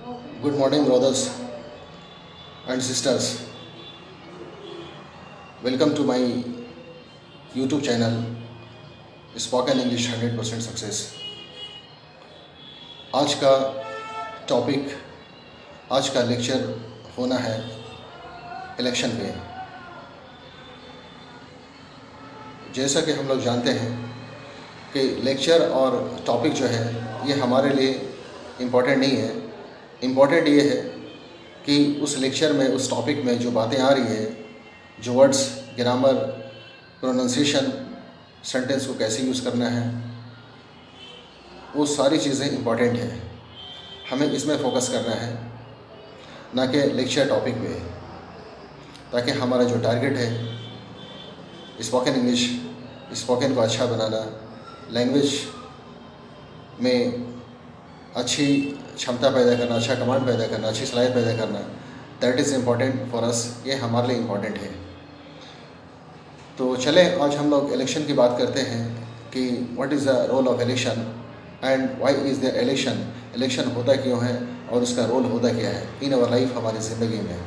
Good morning, brothers and sisters. Welcome to my YouTube channel, Spoken English 100% Success. आज का topic, आज का lecture होना है इलेक्शन पे। जैसा कि हम लोग जानते हैं कि लेक्चर और टॉपिक जो है ये हमारे लिए इम्पोर्टेंट नहीं है। इम्पोर्टेंट ये है कि उस लेक्चर में, उस टॉपिक में जो बातें आ रही है, जो वर्ड्स, ग्रामर, प्रोनाउंसिएशन, सेंटेंस को कैसे यूज़ करना है, वो सारी चीज़ें इम्पोर्टेंट हैं। हमें इसमें फोकस करना है, ना कि लेक्चर टॉपिक पे, ताकि हमारा जो टारगेट है स्पोकन इंग्लिश, स्पोकन को अच्छा बनाना, लैंग्वेज में अच्छी क्षमता पैदा करना, अच्छा कमांड पैदा करना, अच्छी सलाहियत पैदा करना, that is important for us. ये हमारे लिए इम्पॉर्टेंट है। तो चले आज हम लोग इलेक्शन की बात करते हैं कि what is the role of election and why is the election. Election होता क्यों है और उसका रोल होता क्या है इन आवर लाइफ, हमारी ज़िंदगी में।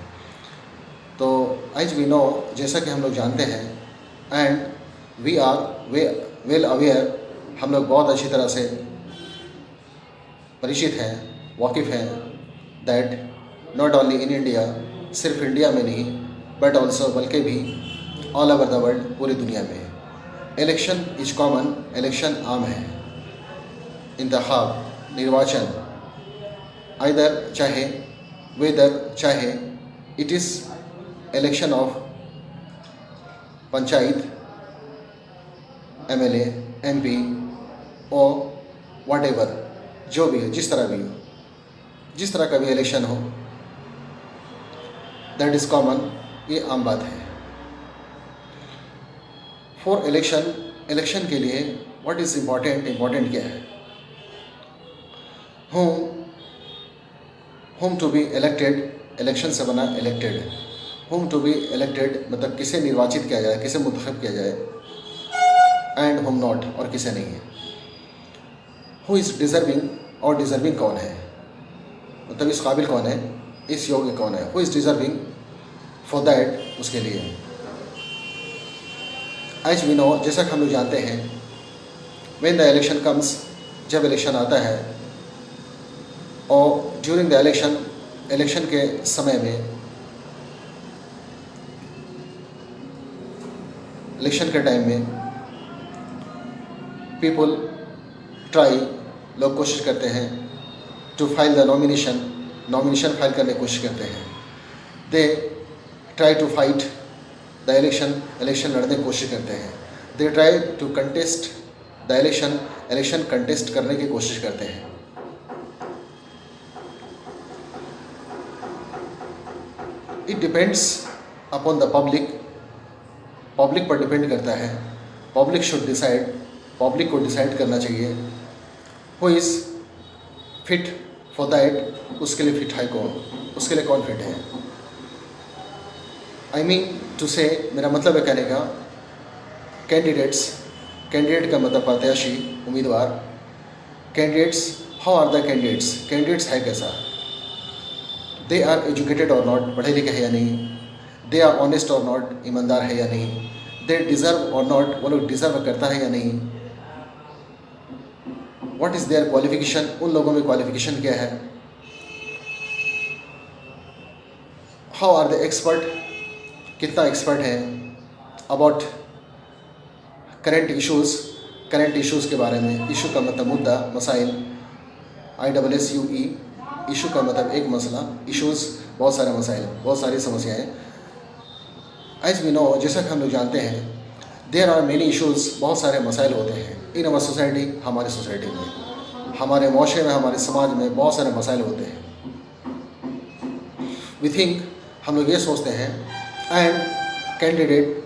तो एज वी नो, जैसा कि हम लोग जानते हैं, and we are well aware, हम लोग बहुत अच्छी तरह से परिचित हैं, वाकिफ़ हैं, that not only in India, सिर्फ इंडिया में नहीं, बट ऑल्सो बल्कि भी ऑल ओवर द वर्ल्ड, पूरी दुनिया में इलेक्शन इज कॉमन। इलेक्शन आम है, इंतखाब, निर्वाचन, आइदर चाहे वेदर, चाहे it is election of panchayat, MLA, MP और वट एवर, जो भी हो, जिस तरह भी हो, जिस तरह का भी इलेक्शन हो, दैट इज़ कॉमन, ये आम बात है। फॉर इलेक्शन, इलेक्शन के लिए व्हाट इज़ इम्पॉर्टेंट, इम्पॉर्टेंट क्या है? Whom to be elected, election से बना elected. Whom to be elected मतलब किसे निर्वाचित किया जाए, किसे मुंतखब किया जाए, एंड होम नॉट, और किसे नहीं है। हु इज़ डिज़र्विंग, और डिज़र्विंग कौन है, मतलब इस काबिल कौन है, इस योग्य कौन है। Who is deserving for that, उसके लिए। एज वी नो, जैसा कि हम लोग जानते हैं, व्हेन द इलेक्शन कम्स, जब इलेक्शन आता है, और ड्यूरिंग द इलेक्शन, इलेक्शन के समय में, इलेक्शन के टाइम में, पीपल ट्राई, लोग कोशिश करते हैं, to file the nomination, nomination file करने की कोशिश करते हैं। They try to fight the election, election लड़ने की कोशिश करते हैं। They try to contest the election, election contest करने की कोशिश करते हैं। It depends upon the public, public पर डिपेंड करता है। पब्लिक शुड डिसाइड, पब्लिक को डिसाइड करना चाहिए। Who is fit for that, उसके लिए फिट है कौन, उसके लिए कौन फिट है। आई मीन टू से, मेरा मतलब है कहने का, कैंडिडेट्स, कैंडिडेट का मतलब प्रत्याशी, उम्मीदवार। Candidates, how are the candidates, candidates है कैसा, दे आर एजुकेटेड और नॉट, पढ़े लिखे हैं या नहीं, दे आर ऑनेस्ट और नॉट, ईमानदार है या नहीं, दे डिज़र्व और नॉट, वो लोग डिज़र्व करता है या नहीं, व्हाट इज़ देयर क्वालिफिकेशन, उन लोगों में क्वालिफिकेशन क्या है, हाउ आर द एक्सपर्ट, कितना एक्सपर्ट है, about current issues, current issues के बारे में। इशू का मतलब मुद्दा, मसाइल, ISSUE, इशू का मतलब एक मसला, इश्यूज़ बहुत सारे मसाइल, बहुत सारी समस्याएं। एज वी नो, जैसा कि हम लोग जानते हैं, देयर आर मेनी इश्यूज़, बहुत सारे मसाइल होते हैं इन अवर सोसाइटी, हमारी सोसाइटी में, हमारे माशरे में, हमारे समाज में बहुत सारे मसाइल होते हैं। वी थिंक, हम लोग ये सोचते हैं, and candidate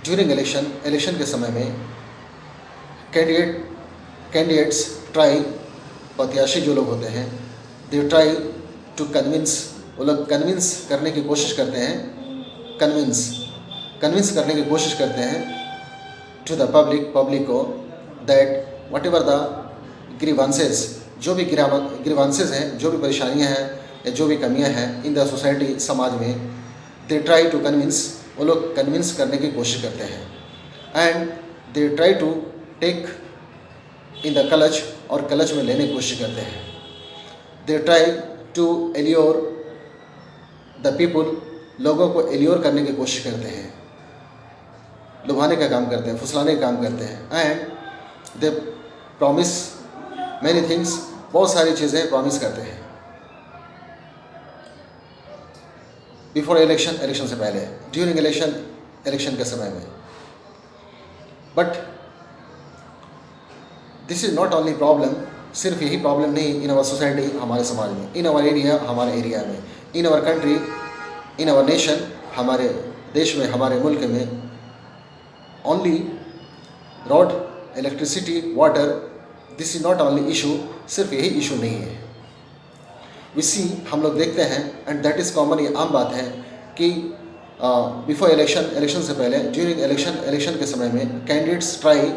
during election, election के समय में, कैंडिडेट्स ट्राई, प्रत्याशी जो लोग होते हैं, दे ट्राई टू कन्विंस, वो लोग कन्विंस करने की कोशिश करते हैं, कन्विंस करने की कोशिश करते हैं टू द पब्लिक, पब्लिक को, that what ever the grievances, जो भी ग्रीवांसेस हैं, जो भी परेशानियां हैं या जो भी कमियां हैं इन द सोसाइटी, समाज में, दे ट्राई टू कन्विंस, वो लोग कन्विंस करने की कोशिश करते हैं and they try to take in the clutch, और क्लच में लेने की कोशिश करते हैं। They try to allure the people, लोगों को एल्योर करने की कोशिश करते हैं, लुभाने का काम करते हैं, फुसलाने का काम करते हैं and they promise many things, बहुत सारी चीज़ें प्रॉमिस करते हैं बिफोर इलेक्शन, इलेक्शन से पहले, ड्यूरिंग इलेक्शन, इलेक्शन के समय में। But this is not only problem, सिर्फ यही प्रॉब्लम नहीं इन आवर सोसाइटी, हमारे समाज में, इन आवर एरिया, हमारे एरिया में, in our country, in our nation, हमारे देश में, हमारे मुल्क में, only road, electricity, water, this is not only issue, सिर्फ यही इशू नहीं है। विसी हम लोग देखते हैं एंड दैट इज़ कॉमन, ये आम बात है कि बिफोर इलेक्शन, इलेक्शन से पहले, ड्यूरिंग इलेक्शन, इलेक्शन के समय में candidates try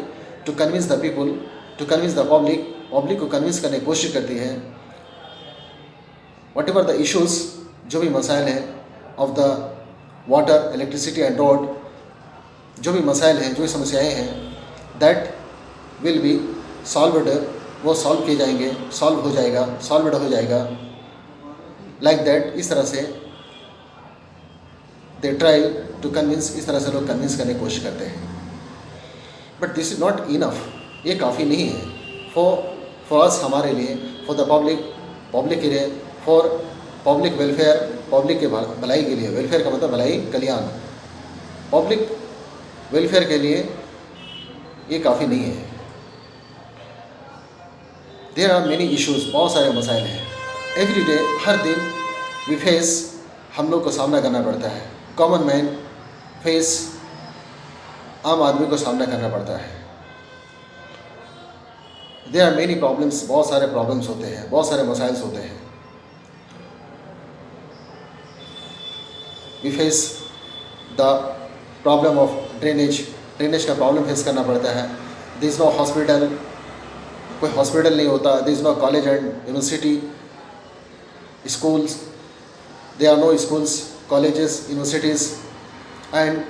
to convince the people, to convince the public, public को कन्विंस करने की कोशिश करती है वट एवर द इशूज़, जो भी मसाइल हैं of the water, electricity and road, जो भी मसाइल हैं, जो भी समस्याएं हैं, दैट विल बी सॉल्वड, वो सॉल्व किए जाएंगे, सॉल्व हो जाएगा, सॉल्वड हो जाएगा, लाइक दैट, इस तरह से दे ट्राई टू कन्विंस, इस तरह से लोग कन्विंस करने की कोशिश करते हैं। But this is not enough, ये काफ़ी नहीं है फॉर अस, हमारे लिए, फॉर द पब्लिक, पब्लिक के लिए, फॉर पब्लिक वेलफेयर, पब्लिक के भलाई के लिए, वेलफेयर का मतलब भलाई, कल्याण, पब्लिक वेलफेयर के लिए ये काफ़ी नहीं है। देयर आर मेनी इश्यूज़, बहुत सारे मसाइल हैं, एवरी डे, हर दिन वी फेस, हम लोग को सामना करना पड़ता है, कॉमन मैन फेस, आम आदमी को सामना करना पड़ता है। देयर आर मेनी प्रॉब्लम्स, बहुत सारे प्रॉब्लम्स होते हैं, बहुत सारे मसाइल्स होते हैं। We face the problem of drainage, drainage का प्रॉब्लम फेस करना पड़ता है। देयर इज़ नो हॉस्पिटल, कोई हॉस्पिटल नहीं होता। There is no college and university, schools, there are no schools, colleges, universities, and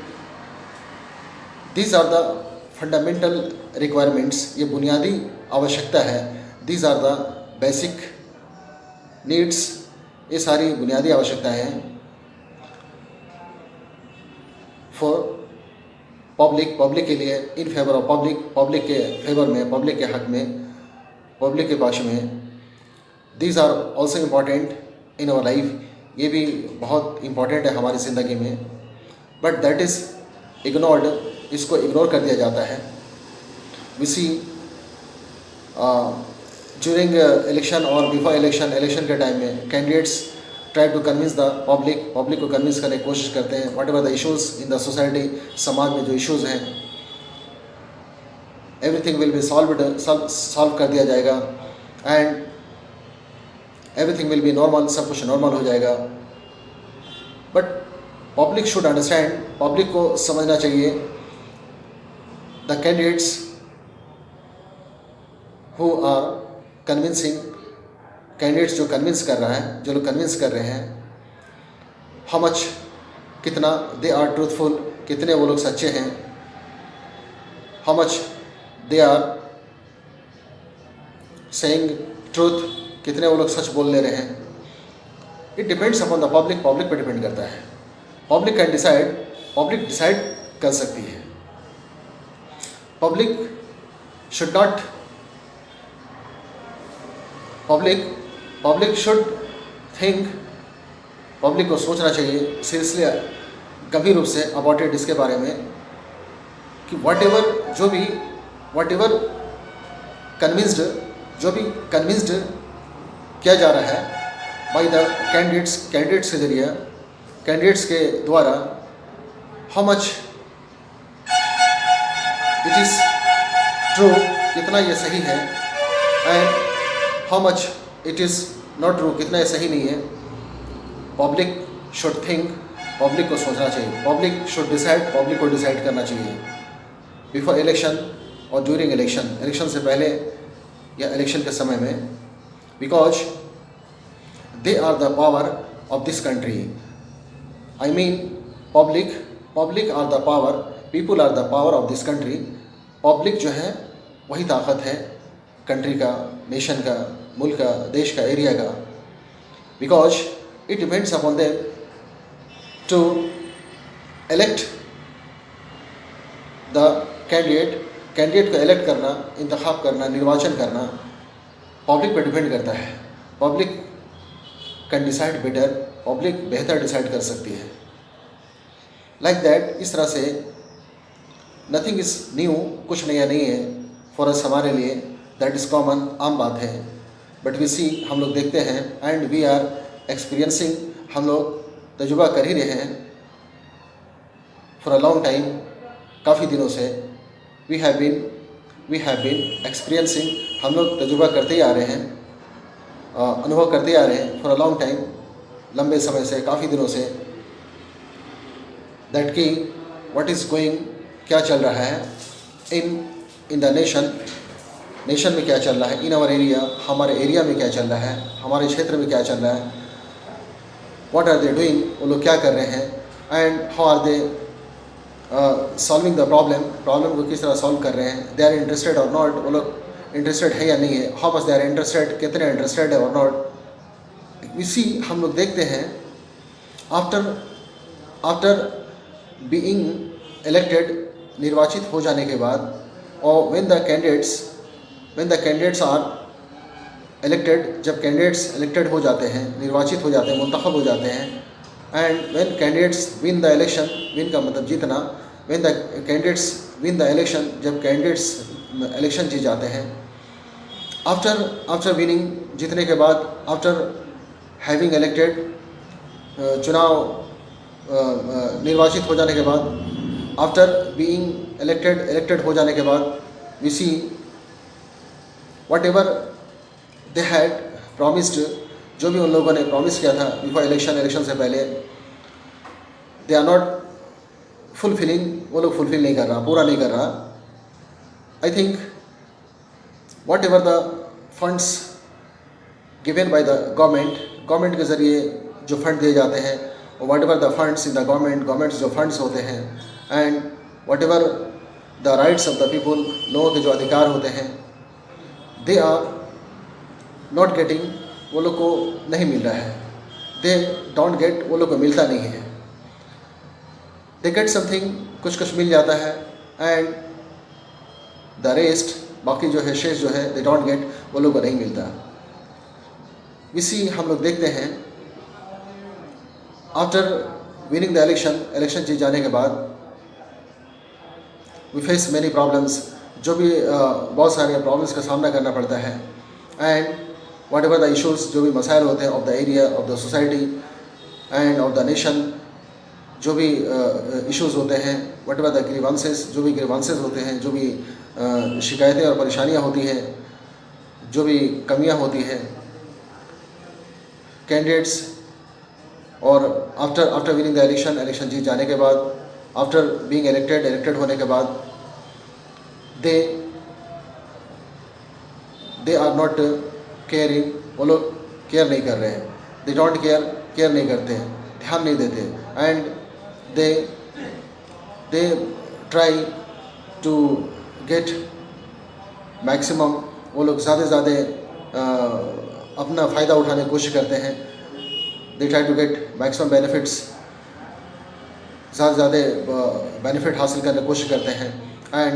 these are the fundamental requirements, ये बुनियादी आवश्यकता है, these are the basic needs, ये सारी बुनियादी आवश्यकताएं हैं for public, पब्लिक के लिए, in favour of public, public के फेवर में, पब्लिक के हक में, पब्लिक के पक्ष में। These are also important in our life, ये भी बहुत इम्पॉर्टेंट है हमारी ज़िंदगी में, बट दैट इज़ इग्नोर्ड, इसको इग्नोर कर दिया जाता है। वी सी ड्यूरिंग इलेक्शन और बिफोर इलेक्शन, इलेक्शन के टाइम में candidates try to convince the public, public को कन्विंस करने की कोशिश करते हैं what ever the issues in the society, समाज में जो इशूज़ हैं, everything will be solved, solve कर दिया जाएगा and everything will be normal, सब कुछ नॉर्मल हो जाएगा। But public should understand, public को समझना चाहिए the candidates who are convincing, candidates जो कन्विंस कर रहा है, जो लोग कन्विंस कर रहे हैं, हाउ मच, कितना दे आर ट्रूथफुल, कितने वो लोग सच्चे हैं, how much they are saying truth, कितने वो लोग सच बोल ले रहे हैं। It depends upon the public, public पर डिपेंड करता है। Public can decide, public decide कर सकती है। Public should not, public should think, public को सोचना चाहिए सीरियसली, गंभीर रूप से अबाउट इट, इसके बारे में कि वट एवर कन्विंस्ड, जो भी कन्विंस्ड किया जा रहा है बाय द कैंडिडेट्स के जरिए, कैंडिडेट्स के द्वारा, how much it is true, कितना ये सही है, and how much it is not true, कितना ये सही नहीं है। पब्लिक शुड थिंक, पब्लिक को सोचना चाहिए, पब्लिक शुड डिसाइड, पब्लिक को डिसाइड करना चाहिए बिफोर इलेक्शन और ड्यूरिंग इलेक्शन, इलेक्शन से पहले या इलेक्शन के समय में। because they are the power of this country. I mean public are the power, people are the power of this country. Public जो है वही ताकत है कंट्री का, नेशन का, मुल्क का, देश का, एरिया का. Because it depends upon them to elect the candidate को एलेक्ट करना, इंतखाब करना, निर्वाचन करना पब्लिक पर डिपेंड करता है. Public can decide better, public बेहतर डिसाइड कर सकती है. लाइक दैट, इस तरह से नथिंग इज़ न्यू, कुछ नया नहीं है फॉर अस, हमारे लिए. दैट इज़ कॉमन, आम बात है. बट वी सी, हम लोग देखते हैं, एंड वी आर एक्सपीरियंसिंग, हम लोग तजुर्बा कर ही रहे हैं फॉर अ लॉन्ग टाइम, काफ़ी दिनों से. वी हैव बीन एक्सपीरियंसिंग, हम लोग तजुर्बा करते ही आ रहे हैं, अनुभव करते ही आ रहे हैं फॉर अ लॉन्ग टाइम, लंबे समय से, काफ़ी दिनों से. दैट कि व्हाट इज़ गोइंग, क्या चल रहा है इन द नेशन में क्या चल रहा है, इन आवर एरिया, हमारे एरिया में क्या चल रहा है, हमारे क्षेत्र में क्या चल रहा है. व्हाट आर दे डूइंग, वो लोग क्या कर रहे हैं, and how are they solving the problem को किस तरह सॉल्व कर रहे हैं. दे आर इंटरेस्टेड और नॉट, वो लोग इंटरेस्टेड है या नहीं है. How much they are interested, कितने इंटरेस्टेड है और नॉट. इसी हम लोग देखते हैं आफ्टर बीइंग इलेक्टेड, निर्वाचित हो जाने के बाद, और when the candidates are elected, जब कैंडिडेट्स इलेक्टेड हो जाते हैं, निर्वाचित हो जाते हैं, मुंतखब हो जाते हैं, and when candidates win the election, win का मतलब जीतना, when the candidates win the election, जब कैंडिडेट्स इलेक्शन जीत जाते हैं, आफ्टर विनिंग, जीतने के बाद, आफ्टर हैविंग इलेक्टेड, चुनाव निर्वाचित हो जाने के बाद, आफ्टर बीइंग इलेक्टेड हो जाने के बाद, we see whatever they had promised, जो भी उन लोगों ने प्रॉमिस किया था बिफोर इलेक्शन से पहले, दे आर नॉट फुलफिलिंग, वो लोग फुलफिल नहीं कर रहा, पूरा नहीं कर रहा. I think what ever the funds given by the government के ज़रिए जो फंड दिए जाते हैं, what ever the funds in the government जो फंड्स होते हैं, and what ever the rights of the people, लोगों के जो अधिकार होते हैं, दे आर नॉट गेटिंग, वो लोग को नहीं मिल रहा है. दे डोंट गेट, वो लोग को मिलता नहीं है. दे गेट समथिंग, कुछ मिल जाता है, एंड द रेस्ट, बाकी जो है, शेष जो है, दे डोंट गेट, वो लोग को नहीं मिलता. इसी हम लोग देखते हैं आफ्टर विनिंग द इलेक्शन जीत जाने के बाद, वी फेस मैनी प्रॉब्लम्स, जो भी बहुत सारे प्रॉब्लम्स का सामना करना पड़ता है. And what ever the issues, जो भी मसाइल होते हैं of the area, of the society end of the nation, जो भी इश्यूज़ होते हैं, वट एवर द ग्रीवांसेस, जो भी ग्रीवांसेस होते हैं, जो भी शिकायतें और परेशानियाँ होती हैं, जो भी कमियाँ होती हैं, कैंडिडेट्स, और आफ्टर विनिंग द इलेक्शन जीत जाने के बाद, आफ्टर बीइंग इलेक्टेड होने के बाद, दे आर नॉट केयरिंग, वो लोग केयर नहीं कर रहे हैं. दे डोंट केयर नहीं करते हैं, ध्यान नहीं देते. And they try to get maximum, वो लोग ज़्यादा से ज़्यादा अपना फ़ायदा उठाने की कोशिश करते हैं. They try to get maximum benefits, ज़्यादा से ज़्यादा बेनिफिट हासिल करने की कोशिश करते हैं. And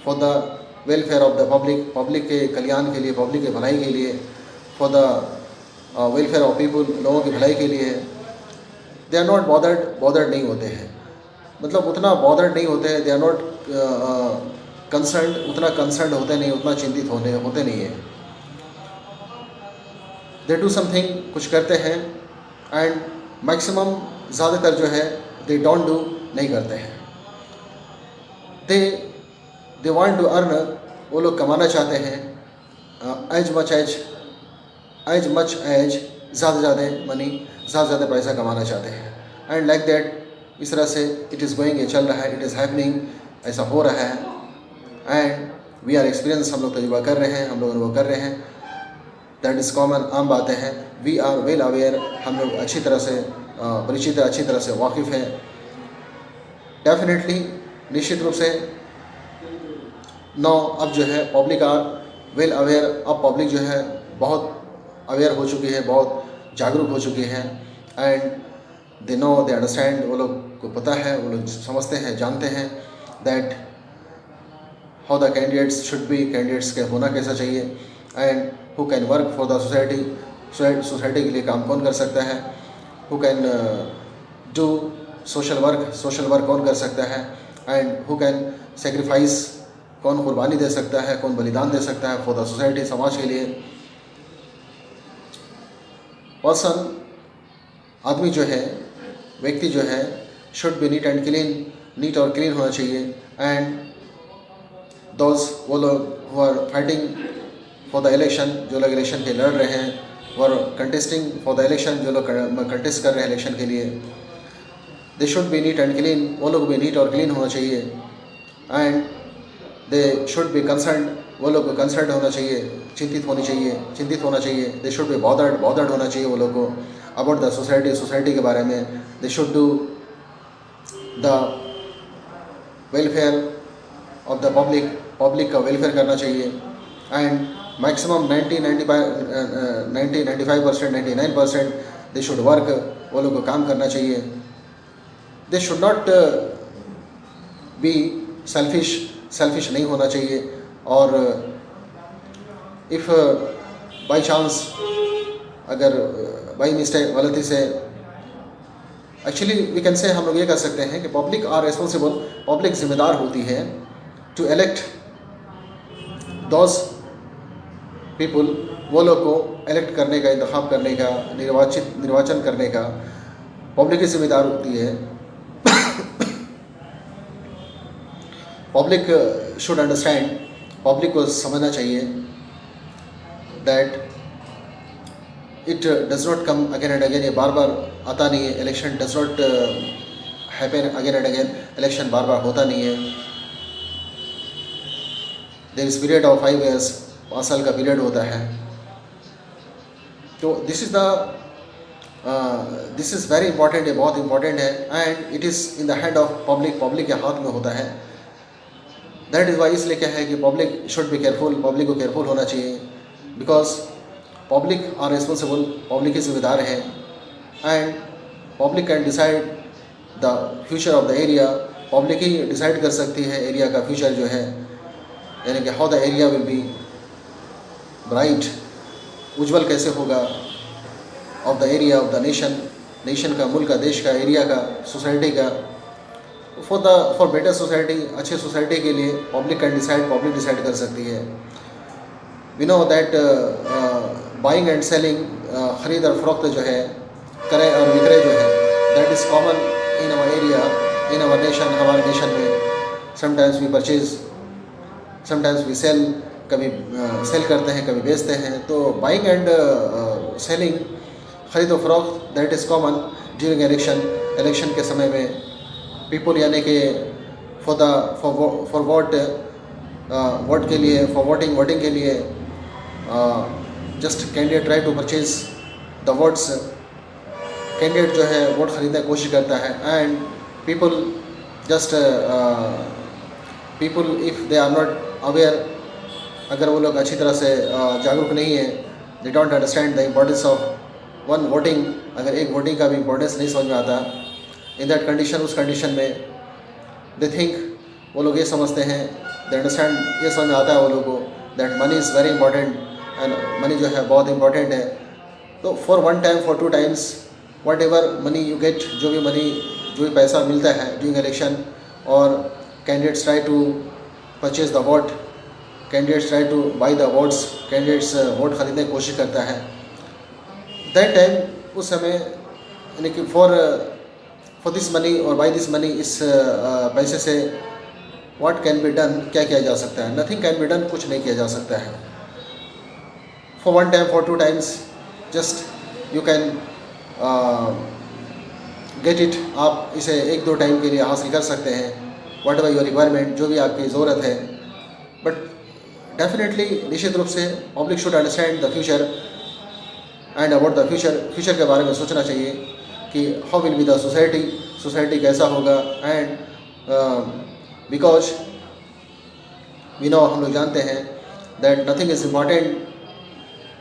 for the welfare of the public के कल्याण के लिए, पब्लिक के भलाई के लिए, for the welfare of people, लोगों की भलाई के लिए, दे आर नॉट बॉदर्ड नहीं होते हैं. मतलब उतना बॉदर्ड नहीं होते हैं, दे आर नॉट कंसर्न्ड, उतना कंसर्न्ड होते नहीं, उतना चिंतित होते नहीं है. दे डू समथिंग, कुछ करते हैं, एंड मैक्सिमम, ज़्यादातर जो है, दे डोंट डू, नहीं करते हैं. दे वांट टू अर्न, वो लोग कमाना चाहते हैं, एज मच एज ज़्यादा ज़्यादा मनी, ज़्यादा ज़्यादा पैसा कमाना चाहते हैं. एंड लाइक दैट, इस तरह से इट इज़ गोइंग, ये चल रहा है, इट इज़ हैपनिंग, ऐसा हो रहा है. एंड वी आर एक्सपीरियंस, हम लोग तजुर्बा कर रहे हैं, हम लोग अनुभव कर रहे हैं. दैट इज़ कॉमन, आम बातें हैं. वी आर वेल अवेयर, हम लोग अच्छी तरह से परिचित है, अच्छी तरह से वाकिफ़ है. डेफिनेटली, निश्चित रूप से अब जो है पब्लिक आर वेल अवेयर. अब पब्लिक जो है बहुत अवेयर हो चुकी है, बहुत जागरूक हो चुकी है. And they know, they understand, वो लोग को पता है, वो लोग समझते हैं, जानते हैं that how the candidates should be, candidates के होना कैसा चाहिए. And who can work for the society, society के लिए काम कौन कर सकता है. Who can do social work कौन कर सकता है. एंड हु कैन सेक्रीफाइस, कौन कुर्बानी दे सकता है, कौन बलिदान दे सकता है फॉर द सोसाइटी, समाज के लिए. पर्सन, आदमी जो है, व्यक्ति जो है, should be neat and clean, neat और क्लीन होना चाहिए. एंड दोज, वो लोग who are fighting for the election, जो लोग इलेक्शन के लड़ रहे हैं, वो कंटेस्टिंग फॉर द इलेक्शन, जो लोग कंटेस्ट कर रहे हैं इलेक्शन के लिए, they should be neat and clean, वो लोग भी नीट और क्लीन होना चाहिए. And they should be concern, वो लोग कंसर्न होना चाहिए, चिंतित होना चाहिए. दे शुड बी बॉदर्ड होना चाहिए वो लोग को अबाउट द सोसाइटी के बारे में. They should do the welfare of the public का वेलफेयर करना चाहिए. And maximum 95%, 99% they should work, वो लोग को काम करना चाहिए. They should not be selfish नहीं होना चाहिए. और इफ़ बाई चांस, अगर बाई मिस्टेक, गलती से, एक्चुअली वी कैन से, हम लोग ये कर सकते हैं कि पब्लिक आर रिस्पॉन्सिबल, पब्लिक जिम्मेदार होती है टू एलेक्ट दोज पीपुल, वो लोग को एलेक्ट करने का, इंतखाब करने का, निर्वाचन करने का पब्लिक की जिम्मेदार होती है. पब्लिक शुड अंडरस्टैंड, पब्लिक को समझना चाहिए that it does not come again and again, ये बार बार आता नहीं है. Election does not happen again and again, election बार बार होता नहीं है. There is period of 5 years, 5 साल का पीरियड होता है. तो दिस इज़ वेरी इंपॉर्टेंट, ये बहुत इंपॉर्टेंट है. And it is in the hand of public के हाथ में होता है. दैट इज़ वाई, इसलिए क्या है कि public should be careful, public को केयरफुल होना चाहिए. Because public are responsible, public की जिम्मेदार है. And public can decide the future of the area, public ही डिसाइड कर सकती है एरिया का फ्यूचर जो है, यानी कि how the area will be bright, उज्जवल कैसे होगा, of the area, of the nation का, मुल्क का, देश का, एरिया का, सोसाइटी का. फॉर बेटर सोसाइटी, अच्छे सोसाइटी के लिए पब्लिक डिसाइड कर सकती है. We know that buying and selling, ख़रीद और फरोख्त जो है, क्रय और विक्रय जो है, that is common in our area, in our nation, हमारे नेशन में. Sometimes we purchase, sometimes we sell, कभी सेल करते हैं, कभी बेचते हैं. तो बाइंग एंड सेलिंग, ख़रीद और फरोख्त, that is common during election के समय में. पीपल, यानी कि फॉर वोट के लिए, फॉर वोटिंग के लिए, just candidate try to purchase the votes. Candidate जो है वोट ख़रीदने की कोशिश करता है. And people if they are not aware, अगर वो लोग अच्छी तरह से जागरूक नहीं है, they don't understand the importance of one voting, अगर एक वोटिंग का भी इम्पोर्टेंस नहीं समझ में आता, इन दैट कंडीशन, उस कंडीशन में दे थिंक, वो लोग ये समझते हैं, दे अंडरस्टैंड, ये समझ में आता है वो लोगों को that money is very important, and money जो है बहुत इंपॉर्टेंट है. तो for 1 time, for 2 times, whatever money you get, जो भी पैसा मिलता है ड्यूरिंग इलेक्शन, और candidates try to purchase the vote, candidates try to buy the votes, candidates vote ख़रीदने की कोशिश करता है. दैट टाइम, उस समय, यानी कि फॉर दिस मनी और बाई दिस मनी, इस पैसे से व्हाट कैन बी डन, क्या किया जा सकता है. नथिंग कैन बी डन, कुछ नहीं किया जा सकता है. For 1 time, for 2 times, just you can get it, आप इसे 1-2 टाइम के लिए हासिल कर सकते हैं, वट एवर योर रिक्वायरमेंट, जो भी आपकी ज़रूरत है. बट डेफिनेटली, निश्चित रूप से public should understand the future, and about the future के बारे में सोचना चाहिए कि how will be the society कैसा होगा। एंड बिकॉज वी नो, हम लोग जानते हैं that nothing is important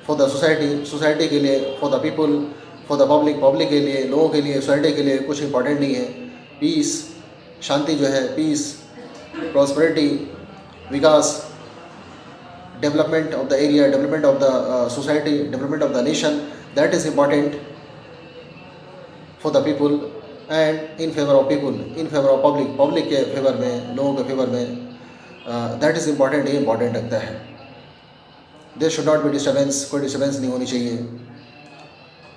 for the society के लिए, for the people, for the public के लिए, लोगों के लिए, सोसाइटी के लिए कुछ इम्पॉर्टेंट नहीं है। पीस, शांति जो है, पीस, प्रॉस्पेरिटी, विकास, development of the area, development of the society, development of the nation, that is important for the people and in favour of people, in favour of public के favour में, लोगों के favour में, that is important, ये important लगता है। There should not be disturbance, कोई disturbance नहीं होनी चाहिए।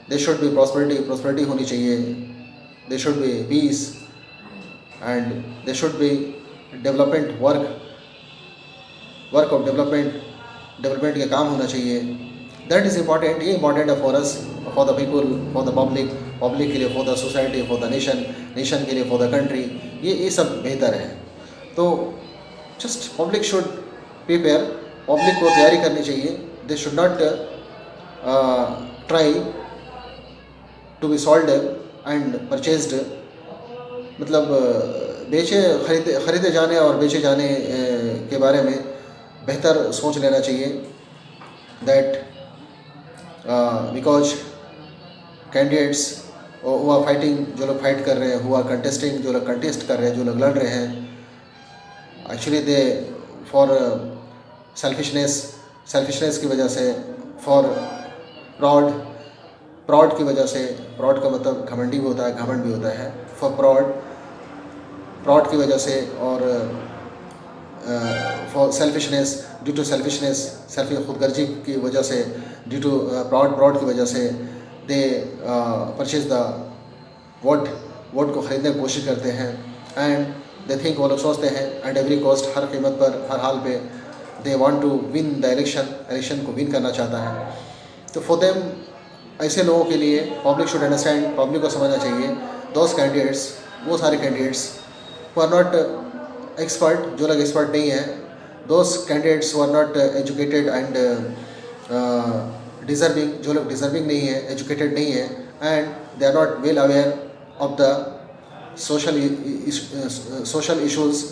देयर शुड बी प्रॉस्पेरिटी होनी चाहिए। There should be peace and there should B development, work of development के काम होना चाहिए। दैट इज़ इम्पॉर्टेंट, ये इम्पॉर्टेंट है for us, for the people, for the public के लिए, for the society, for the nation के लिए, फॉर द कंट्री, ये सब बेहतर है। तो just public should prepare, public को तैयारी करनी चाहिए। They should not try to be sold and purchased, मतलब खरीदे जाने और बेचे जाने के बारे में बेहतर सोच लेना चाहिए। That because candidates who are fighting, जो लोग फाइट कर रहे हैं, हु आर कंटेस्टिंग, जो लोग कंटेस्ट कर रहे हैं, जो लोग लड़ रहे हैं, एक्चुअली दे फॉर सेल्फिशनेस की वजह से, फॉर प्रॉड की वजह से, प्रॉड का मतलब घमंडी भी होता है, घमंड भी होता है, फॉर प्रॉड की वजह से, और for selfishness, due to selfie खुदगर्जी की वजह से, ड्यू टू प्रॉड की वजह से, दे परचेज द वोट को ख़रीदने की कोशिश करते हैं। एंड दे थिंक, वो लोग सोचते हैं, एट एवरी कॉस्ट, हर कीमत पर, हर हाल पे, they want to win the election को विन करना चाहता है। तो फॉर देम, ऐसे लोगों के लिए पब्लिक शुड अंडरस्टैंड, पब्लिक को समझना चाहिए, दोज कैंडिडेट्स, वो सारे candidates who are not expert, जो लोग एक्सपर्ट नहीं हैं, those candidates who are not educated and deserving, जो लोग डिज़र्विंग नहीं है, एजुकेटेड नहीं है, and they are not well aware of the social issues,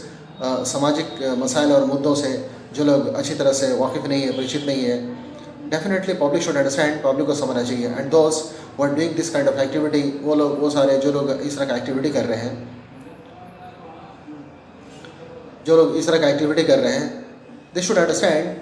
सामाजिक मसाइल और मुद्दों से जो लोग अच्छी तरह से वाकिफ़ नहीं है, परिचित नहीं है, definitely public should understand, public को समझना चाहिए। And those who are doing this kind of activity, वो सारे जो लोग इस तरह का एक्टिविटी कर रहे हैं, दे शुड अंडरस्टैंड